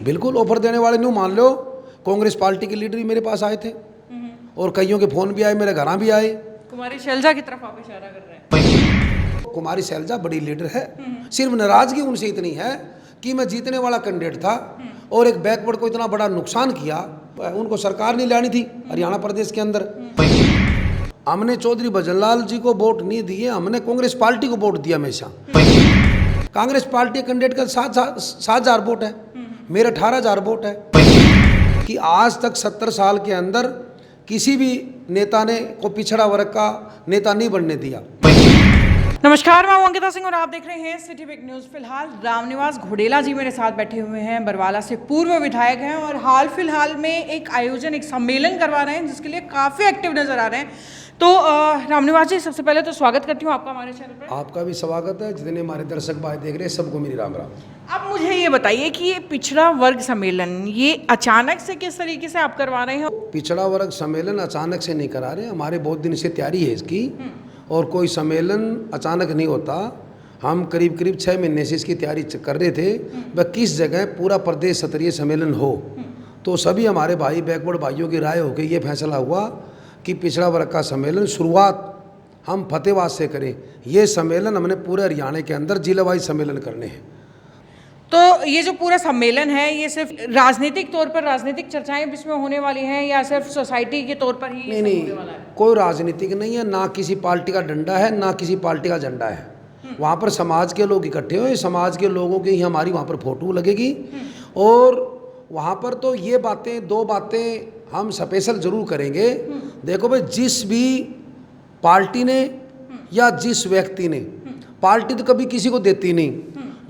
बिल्कुल ऑफर देने वाले नहीं, मान लो कांग्रेस पार्टी के लीडर ही मेरे पास आए थे और कईयों के फोन भी आए, मेरे घर भी आए। कुमारी शैलजा की तरफ आप इशारा कर रहे हैं। कुमारी शैलजा बड़ी लीडर है, सिर्फ नाराजगी उनसे इतनी है कि मैं जीतने वाला कैंडिडेट था और एक बैकवर्ड को इतना बड़ा नुकसान किया, उनको सरकार नहीं लानी थी हरियाणा प्रदेश के अंदर। हमने चौधरी भजनलाल जी को वोट नहीं दिए, हमने कांग्रेस पार्टी को वोट दिया हमेशा। कांग्रेस पार्टी कैंडिडेट का 7,000 वोट है, मेरे 18,000 वोट है। कि आज तक 70 साल के अंदर किसी भी नेता ने को पिछड़ा वर्ग का नेता नहीं बनने दिया। नमस्कार, मैं अंकिता सिंह और आप देख रहे हैं सिटी बिग न्यूज़। फिलहाल रामनिवास घोडेला जी मेरे साथ बैठे हुए हैं, बरवाला से पूर्व विधायक हैं और हाल फिलहाल में एक आयोजन, एक सम्मेलन करवा रहे हैं जिसके लिए काफ़ी एक्टिव नजर आ रहे हैं। तो रामनिवास जी, सबसे पहले तो स्वागत करती हूँ आपका हमारे चैनल पर। आपका भी स्वागत है, जितने हमारे दर्शक भाई देख रहे हैं सबको मेरी राम राम। अब मुझे ये बताइए कि ये पिछड़ा वर्ग सम्मेलन ये अचानक से किस तरीके से आप करवा रहे हैं? पिछड़ा वर्ग सम्मेलन अचानक से नहीं करा रहे, हमारे बहुत दिन से तैयारी है इसकी और कोई सम्मेलन अचानक नहीं होता। हम करीब करीब 6 महीने से इसकी तैयारी कर रहे थे, वह किस जगह पूरा प्रदेश स्तरीय सम्मेलन हो। तो सभी हमारे भाई बैकवर्ड भाइयों की राय होकर ये फैसला हुआ कि पिछड़ा वर्ग का सम्मेलन शुरुआत हम फतेहबाद से करें। ये सम्मेलन हमने पूरे हरियाणा के अंदर जिला वाइज सम्मेलन करने हैं। तो ये जो पूरा सम्मेलन है ये सिर्फ राजनीतिक तौर पर राजनीतिक चर्चाएं इसमें होने वाली हैं या सिर्फ सोसाइटी के तौर पर ही नहीं, होने वाला है? कोई राजनीतिक नहीं है, ना किसी पार्टी का डंडा है ना किसी पार्टी का झंडा है। वहाँ पर समाज के लोग इकट्ठे हुए, समाज के लोगों की ही हमारी वहाँ पर फोटो लगेगी और वहाँ पर तो ये बातें, 2 बातें हम स्पेशल जरूर करेंगे। देखो भाई, जिस भी पार्टी ने या जिस व्यक्ति ने, पार्टी तो कभी किसी को देती नहीं,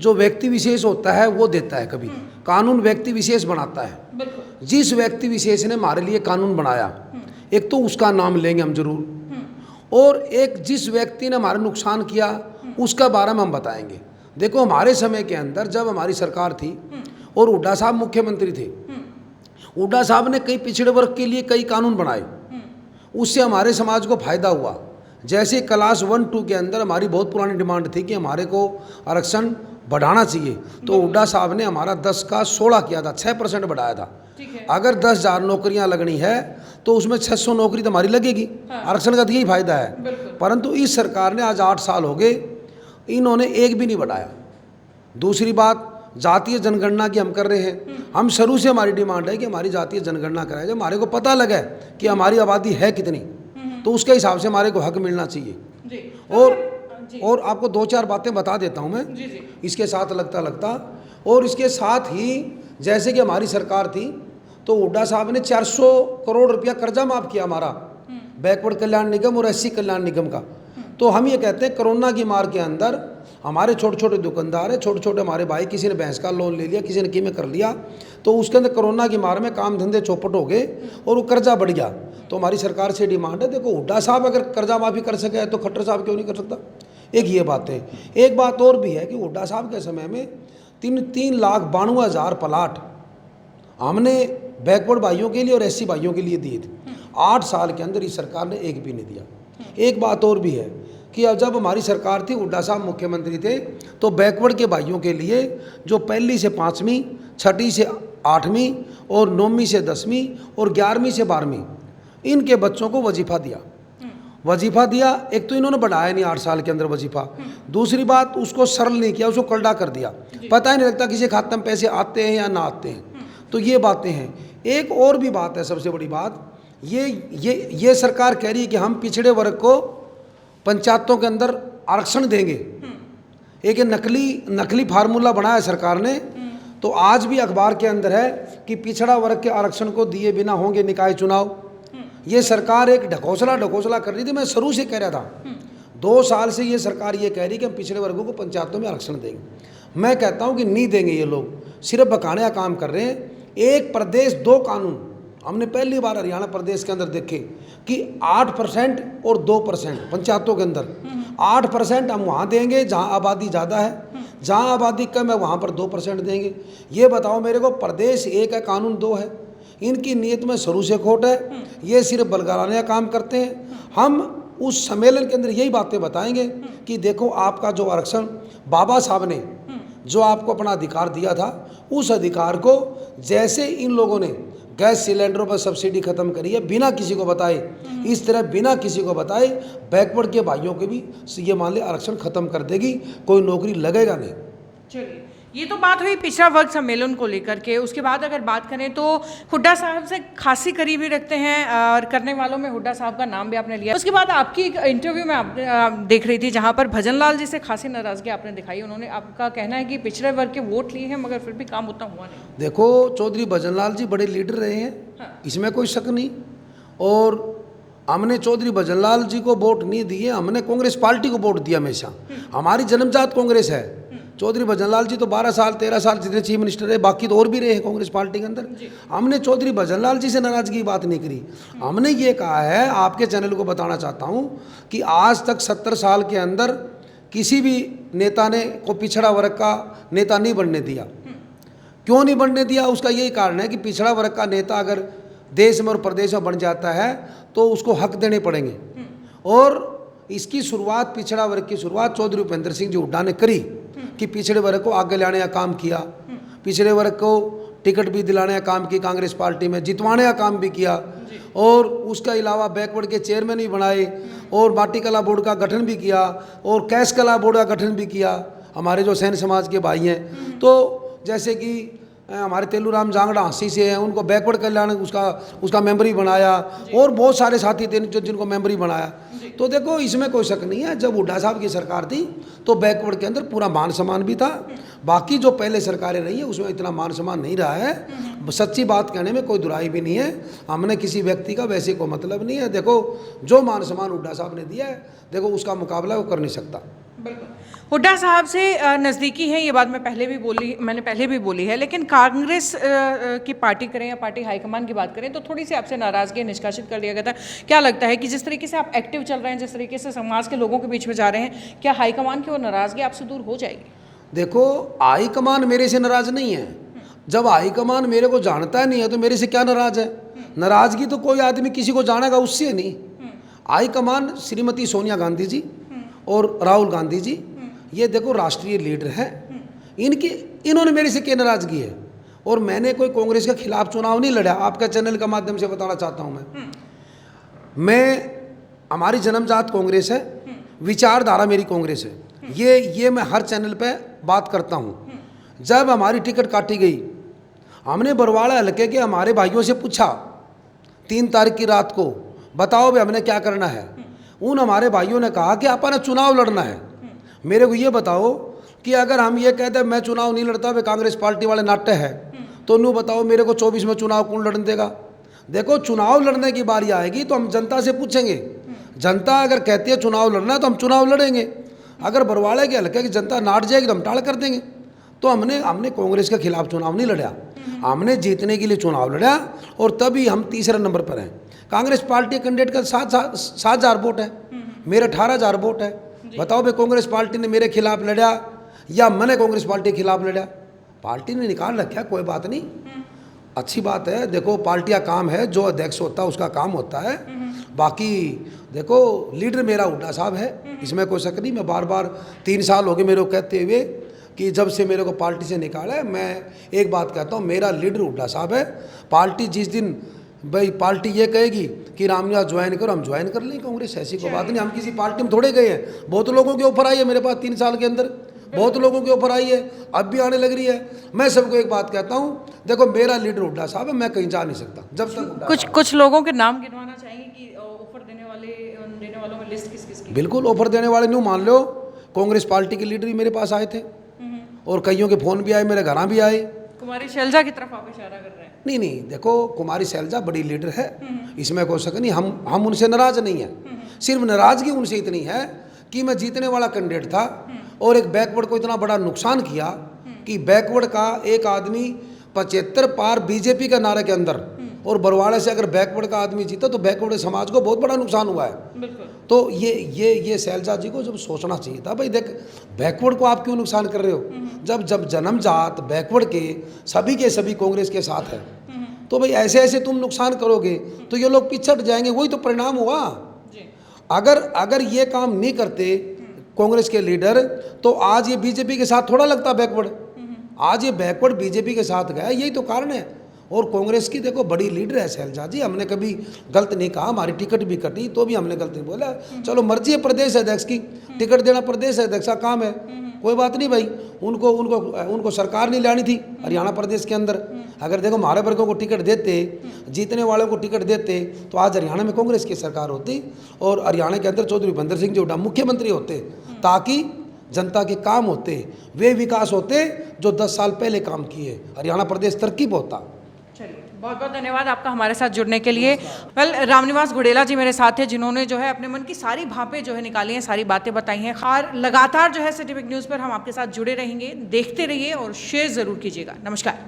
जो व्यक्ति विशेष होता है वो देता है। कभी कानून व्यक्ति विशेष बनाता है। जिस व्यक्ति विशेष ने हमारे लिए कानून बनाया, एक तो उसका नाम लेंगे हम जरूर, और एक जिस व्यक्ति ने हमारा नुकसान किया उसका बारे में हम बताएंगे। देखो, हमारे समय के अंदर जब हमारी सरकार थी और हुड्डा साहब मुख्यमंत्री थे, हुड्डा साहब ने कई पिछड़े वर्ग के लिए कई कानून बनाए, उससे हमारे समाज को फायदा हुआ। जैसे क्लास 1-2 के अंदर हमारी बहुत पुरानी डिमांड थी कि हमारे को आरक्षण बढ़ाना चाहिए, तो हुड्डा साहब ने हमारा 10 का 16 किया था, 6% बढ़ाया था। अगर 10,000 नौकरियां लगनी है तो उसमें 600 नौकरी तो हमारी लगेगी। आरक्षण का तो यही फायदा है। परंतु इस सरकार ने आज 8 साल हो गए, इन्होंने एक भी नहीं बढ़ाया। दूसरी बात, जातीय जनगणना की हम कर रहे हैं। हम शुरू से हमारी डिमांड है कि हमारी जातीय जनगणना कराए, जब हमारे को पता लगे कि हमारी आबादी है कितनी, तो उसके हिसाब से हमारे को हक मिलना चाहिए। और आपको 2-4 बातें बता देता हूं मैं इसके साथ लगता। और इसके साथ ही जैसे कि हमारी सरकार थी तो हुड्डा साहब ने 400 करोड़ रुपया कर्जा माफ किया हमारा बैकवर्ड कल्याण निगम और SC कल्याण निगम का। तो हम ये कहते हैं, कोरोना की मार के अंदर हमारे छोटे छोटे दुकानदार है, छोटे छोटे हमारे भाई, किसी ने भैंस का लोन ले लिया, किसी ने कीमे कर लिया, तो उसके अंदर कोरोना की मार में काम धंधे चौपट हो गए और वो कर्जा बढ़ गया। तो हमारी सरकार से डिमांड है, देखो हुड्डा साहब अगर कर्जा माफी कर सके तो खट्टर साहब क्यों नहीं कर सकता। एक ये बात है। एक बात और भी है कि हुड्डा साहब के समय में 3,92,000 प्लाट हमने बैकवर्ड भाइयों के लिए और SC भाइयों के लिए दिए थे। 8 साल के अंदर इस सरकार ने एक भी नहीं दिया। एक बात और भी है कि जब हमारी सरकार थी, हुड्डा साहब मुख्यमंत्री थे, तो बैकवर्ड के भाइयों के लिए जो 1ली से 5वीं, 6ठी से 8वीं और 9वीं से 10वीं और 11वीं से 12वीं इनके बच्चों को वजीफा दिया। एक तो इन्होंने बढ़ाया नहीं 8 साल के अंदर वजीफा। दूसरी बात, उसको सरल नहीं किया, उसको कलडा कर दिया। पता ही नहीं लगता किसी खाते में पैसे आते हैं या ना आते हैं। तो ये बातें हैं। एक और भी बात है, सबसे बड़ी बात ये सरकार कह रही है कि हम पिछड़े वर्ग को पंचायतों के अंदर आरक्षण देंगे। एक नकली फार्मूला बनाया सरकार ने। तो आज भी अखबार के अंदर है कि पिछड़ा वर्ग के आरक्षण को दिए बिना होंगे निकाय चुनाव। ये सरकार एक ढकोसला कर रही थी। मैं शुरू से कह रहा था, 2 साल से ये सरकार ये कह रही है कि हम पिछड़े वर्गों को पंचायतों में आरक्षण देंगे। मैं कहता हूँ कि नहीं देंगे। ये लोग सिर्फ बकाने का काम कर रहे हैं। एक प्रदेश 2 कानून हमने पहली बार हरियाणा प्रदेश के अंदर देखे कि 8% और 2% पंचायतों के अंदर 8% हम वहाँ देंगे जहाँ आबादी ज़्यादा है, जहाँ आबादी कम है वहाँ पर 2% देंगे। ये बताओ मेरे को, प्रदेश एक है, कानून 2 है। इनकी नीयत में शुरू से खोट है। ये सिर्फ बलगाने का काम करते हैं। हम उस सम्मेलन के अंदर यही बातें बताएंगे कि देखो, आपका जो आरक्षण बाबा साहब ने जो आपको अपना अधिकार दिया था, उस अधिकार को जैसे इन लोगों ने गैस सिलेंडरों पर सब्सिडी खत्म करी है बिना किसी को बताए, इस तरह बिना किसी को बताए बैकवर्ड के भाइयों के भी ये मान ले आरक्षण खत्म कर देगी, कोई नौकरी लगेगा नहीं। चलिए, ये तो बात हुई पिछड़ा वर्ग सम्मेलन को लेकर के। उसके बाद अगर बात करें तो हुड्डा साहब से खासी करीबी रखते हैं और करने वालों में हुड्डा साहब का नाम भी आपने लिया। उसके बाद आपकी एक इंटरव्यू में आप देख रही थी जहां पर भजन लाल जी से खासी नाराजगी आपने दिखाई। उन्होंने आपका कहना है कि पिछड़े वर्ग के वोट लिए हैं मगर फिर भी काम उतना हुआ नहीं। देखो, चौधरी भजन लाल जी बड़े लीडर रहे हैं, इसमें कोई शक नहीं। और हमने चौधरी भजन लाल जी को वोट नहीं दिए, हमने कांग्रेस पार्टी को वोट दिया हमेशा। हमारी जन्मजात कांग्रेस है। चौधरी भजन लाल जी तो 12 साल 13 साल जितने चीफ मिनिस्टर रहे, बाकी तो और भी रहे हैं कांग्रेस पार्टी के अंदर। हमने चौधरी भजन लाल जी से नाराजगी की बात नहीं करी। हमने ये कहा है, आपके चैनल को बताना चाहता हूँ कि आज तक 70 साल के अंदर किसी भी नेता ने को पिछड़ा वर्ग का नेता नहीं बनने दिया। क्यों नहीं बनने दिया? उसका यही कारण है कि पिछड़ा वर्ग का नेता अगर देश में और प्रदेश में बन जाता है तो उसको हक देने पड़ेंगे। और इसकी शुरुआत, पिछड़ा वर्ग की शुरुआत चौधरी भूपेंद्र सिंह जी हुड्डा ने करी कि पिछड़े वर्ग को आगे लाने का काम किया, पिछड़े वर्ग को टिकट भी दिलाने का काम किया, कांग्रेस पार्टी में जितवाने का काम भी किया। और उसके अलावा बैकवर्ड के चेयरमैन भी बनाए और माटी कला बोर्ड का गठन भी किया और कैश कला बोर्ड का गठन भी किया, हमारे जो सैन्य समाज के भाई हैं। तो जैसे कि हमारे तेलूराम जांगड़ा हंसी से हैं, उनको बैकवर्ड कल्याण उसका मेंबर ही बनाया और बहुत सारे साथी थे जिनको मेंबर ही बनाया। तो देखो, इसमें कोई शक नहीं है, जब हुड्डा साहब की सरकार थी तो बैकवर्ड के अंदर पूरा मान सम्मान भी था। बाकी जो पहले सरकारें रही हैं उसमें इतना मान सम्मान नहीं रहा है। सच्ची बात कहने में कोई दुराई भी नहीं है। हमने किसी व्यक्ति का वैसे को मतलब नहीं है। देखो, जो मान सम्मान हुड्डा साहब ने दिया है, देखो उसका मुकाबला वो कर नहीं सकता। बिल्कुल, हुड्डा साहब से नज़दीकी है, ये बात मैंने पहले भी बोली है। लेकिन कांग्रेस की पार्टी करें या पार्टी हाईकमान की बात करें तो थोड़ी सी आपसे नाराज़गी निष्कासित कर दिया गया था। क्या लगता है कि जिस तरीके से आप एक्टिव चल रहे हैं, जिस तरीके से समाज के लोगों के बीच में जा रहे हैं, क्या हाईकमान की वो नाराज़गी आपसे दूर हो जाएगी? देखो, हाईकमान मेरे से नाराज़ नहीं है। जब हाईकमान मेरे को जानता नहीं है तो मेरे से क्या नाराज़ है? नाराज़गी तो कोई आदमी किसी को जानेगा उससे नहीं। हाईकमान श्रीमती सोनिया गांधी जी और राहुल गांधी जी, ये देखो राष्ट्रीय लीडर हैं। इन्होंने मेरे से क्या नाराज़गी है? और मैंने कोई कांग्रेस के खिलाफ चुनाव नहीं लड़ा। आपका चैनल के माध्यम से बताना चाहता हूँ मैं हमारी जन्मजात कांग्रेस है, विचारधारा मेरी कांग्रेस है। ये मैं हर चैनल पे बात करता हूँ। जब हमारी टिकट काटी गई, हमने बरवाड़ा हल्के के हमारे भाइयों से पूछा 3 तारीख की रात को, बताओ भाई हमने क्या करना है। उन हमारे भाइयों ने कहा कि आपने चुनाव लड़ना है। मेरे को ये बताओ कि अगर हम ये कहते मैं चुनाव नहीं लड़ता, वे कांग्रेस पार्टी वाले नाट्य है, तो नू बताओ मेरे को 24 में चुनाव कौन लड़ने देगा? देखो, चुनाव लड़ने की बारी आएगी तो हम जनता से पूछेंगे। जनता अगर कहती है चुनाव लड़ना है तो हम चुनाव लड़ेंगे। अगर बरवाड़े के हल्के की जनता नाट जाएगी तो हम टाल कर देंगे। तो हमने कांग्रेस के खिलाफ चुनाव नहीं लड़ा, हमने जीतने के लिए चुनाव लड़ा और तभी हम तीसरे नंबर पर हैं। कांग्रेस पार्टी कैंडिडेट का 7,000 वोट है, मेरे 18,000 वोट है। बताओ भाई, कांग्रेस पार्टी ने मेरे खिलाफ लड़ा या मैंने कांग्रेस पार्टी के खिलाफ लड़ा? पार्टी ने निकाल रखा, कोई बात नहीं, अच्छी बात है। देखो, पार्टी का काम है, जो अध्यक्ष होता है उसका काम होता है। बाकी देखो, लीडर मेरा हुड्डा साहब है, इसमें कोई शक नहीं। मैं बार बार 3 साल हो गए मेरे को कहते हुए कि जब से मेरे को पार्टी से निकाला है, मैं एक बात कहता हूँ, मेरा लीडर हुड्डा साहब है। पार्टी जिस दिन भाई पार्टी ये कहेगी कि रामनिवास ज्वाइन करो, हम ज्वाइन कर लेंगे कांग्रेस, ऐसी कोई बात नहीं। हम किसी पार्टी में थोड़े गए हैं। बहुत लोगों के ऑफर आई है मेरे पास 3 साल के अंदर, बहुत लोगों की ऑफर आई है, अब भी आने लग रही है। मैं सबको एक बात कहता हूँ, देखो मेरा लीडर हुड्डा साहब है, मैं कहीं जा नहीं सकता जब तक कुछ लोगों के नाम गिनवाना चाहेंगे कि ऑफर देने वालों में लिस्ट किस की? बिल्कुल, ऑफर देने वाले नहीं मान लो, कांग्रेस पार्टी के लीडर ही मेरे पास आए थे और कईयों के फ़ोन भी आए, मेरे घर भी आए। कुमारी शैलजा की तरफ आप इशारा कर रहे हैं? नहीं, देखो कुमारी शैलजा बड़ी लीडर है, इसमें कोई शक नहीं। हम उनसे नाराज नहीं है। सिर्फ नाराजगी उनसे इतनी है कि मैं जीतने वाला कैंडिडेट था और एक बैकवर्ड को इतना बड़ा नुकसान किया कि बैकवर्ड का एक आदमी 75 पार बीजेपी का नारे के अंदर, और बरवाड़े से अगर बैकवर्ड का आदमी जीता तो बैकवर्ड समाज को बहुत बड़ा नुकसान हुआ है। तो ये शैलजा जी को जब सोचना चाहिए था, भाई देख बैकवर्ड को आप क्यों नुकसान कर रहे हो? जब जन्मजात बैकवर्ड के सभी कांग्रेस के साथ है, तो भाई ऐसे तुम नुकसान करोगे तो ये लोग पिछड़ जाएंगे, वही तो परिणाम हुआ। अगर ये काम नहीं करते कांग्रेस के लीडर तो आज ये बीजेपी के साथ थोड़ा लगता बैकवर्ड। आज ये बैकवर्ड बीजेपी के साथ गया, यही तो कारण है। और कांग्रेस की देखो बड़ी लीडर है शैलजा जी, हमने कभी गलत नहीं कहा, हमारी टिकट भी कटी तो भी हमने गलत नहीं बोला। चलो मर्जी है प्रदेश अध्यक्ष की, टिकट देना प्रदेश अध्यक्ष का काम है, कोई बात नहीं भाई। उनको उनको उनको सरकार नहीं लानी थी हरियाणा प्रदेश के अंदर। अगर देखो हमारे वर्गों को टिकट देते, जीतने वालों को टिकट देते, तो आज हरियाणा में कांग्रेस की सरकार होती और हरियाणा के अंदर चौधरी भूपेंद्र सिंह जी हुड्डा मुख्यमंत्री होते, ताकि जनता के काम होते, वे विकास होते जो 10 साल पहले काम किए, हरियाणा प्रदेश तरक्की पे होता। चलिए, बहुत बहुत धन्यवाद आपका हमारे साथ जुड़ने के लिए। वेल, रामनिवास घोडेला जी मेरे साथ थे, जिन्होंने जो है अपने मन की सारी भापें जो है निकाली हैं, सारी बातें बताई हैं। और लगातार जो है सिटी वीक न्यूज़ पर हम आपके साथ जुड़े रहेंगे, देखते रहिए और शेयर ज़रूर कीजिएगा। नमस्कार।